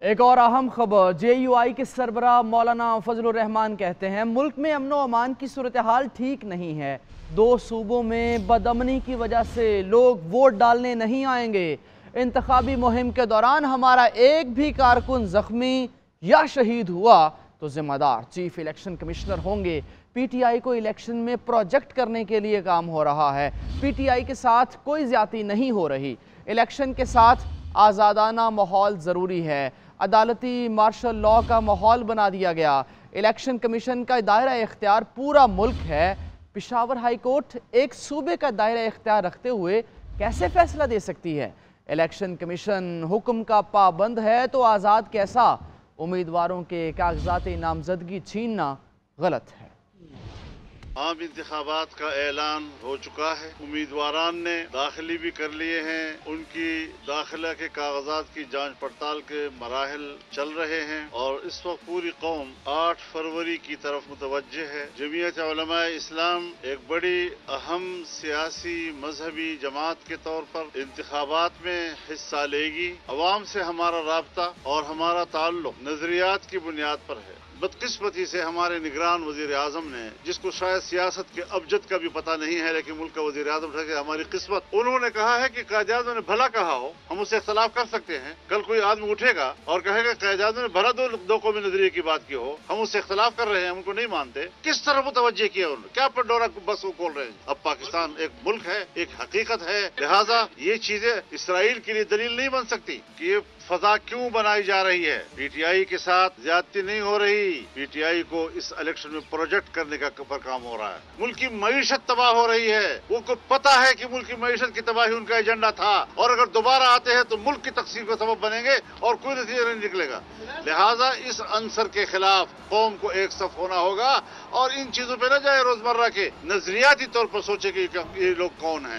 ایک اور اہم خبر JUI کے سربراہ مولانا فضل الرحمان کہتے ہیں ملک میں امن و امان کی صورتحال ٹھیک نہیں ہے۔ 2 صوبوں میں بدامنی کی وجہ سے لوگ ووٹ ڈالنے نہیں آئیں گے۔ انتخابی مہم کے دوران ہمارا ایک بھی کارکن زخمی یا شہید ہوا تو ذمہ دار چیف الیکشن کمشنر ہوں گے۔ PTI کو الیکشن میں پروجیکٹ کرنے کے لیے کام ہو رہا ہے۔ PTI کے ساتھ کوئی زیادتی نہیں ہو رہی۔ الیکشن کے ساتھ آزادانہ ماحول ضروری ہے۔ عدالتی مارشل لاء کا ماحول بنا دیا گیا۔ الیکشن کمیشن کا دائرہ اختیار پورا ملک ہے۔ پشاور ہائی کورٹ ایک صوبے کا دائرہ اختیار رکھتے ہوئے کیسے فیصلہ دے سکتی ہے؟ الیکشن کمیشن حکم کا پابند ہے تو آزاد کیسا؟ امیدواروں کے کاغذات نامزدگی چھیننا غلط ہے۔ عام انتخابات کا اعلان ہو چکا ہے۔ امیدواران نے داخلی بھی کر لیے ہیں۔ ان کی داخلہ کے کاغذات کی جانچ پڑتال کے مراحل چل رہے ہیں اور اس وقت پوری قوم 8 فروری کی طرف متوجہ ہے۔ جمعیت علماء اسلام ایک بڑی اہم سیاسی مذہبی جماعت کے طور پر انتخابات میں حصہ لے گی۔ عوام سے ہمارا رابطہ اور ہمارا تعلق نظریات کی بنیاد پر ہے۔ بدقسمتی سے ہمارے نگران وزیر اعظم نے، جس کو شاید سیاست کے ابجد کا بھی پتہ نہیں ہے لیکن ملک کا وزیر اعظم ہے کہ ہماری قسمت، انہوں نے کہا ہے کہ قائد اعظم نے بھلا کہا ہو، ہم اس سے اختلاف کر سکتے ہیں۔ کل کوئی آدمی اٹھے گا اور کہے گا قائد اعظم نے بھلا دو قومی نظریے کی بات کی ہو، ہم اس سے اختلاف کر رہے ہیں، ہم ان کو نہیں مانتے۔ کس طرح متوجہ کیا انہوں نے؟ کیا پنڈورا بس وہ کھول رہے ہیں؟ اب پاکستان ایک ملک ہے، ایک حقیقت ہے، لہٰذا یہ چیزیں اسرائیل کے لیے دلیل نہیں بن سکتی کہ یہ فضا کیوں بنائی جا رہی ہے۔ PTI کے ساتھ زیادتی نہیں ہو رہی۔ PTI کو اس الیکشن میں پروجیکٹ کرنے کا کام ہو رہا ہے۔ ملک کی معیشت تباہ ہو رہی ہے۔ وہ کو پتا ہے کہ ملک کی معیشت کی تباہی ان کا ایجنڈا تھا اور اگر دوبارہ آتے ہیں تو ملک کی تقسیم کا سبب بنیں گے اور کوئی نتیجہ نہیں نکلے گا۔ لہٰذا اس عنصر کے خلاف قوم کو ایک صف ہونا ہوگا اور ان چیزوں پہ نہ جائے روزمرہ کے نظریاتی طور پر سوچے کہ یہ لوگ کون ہیں۔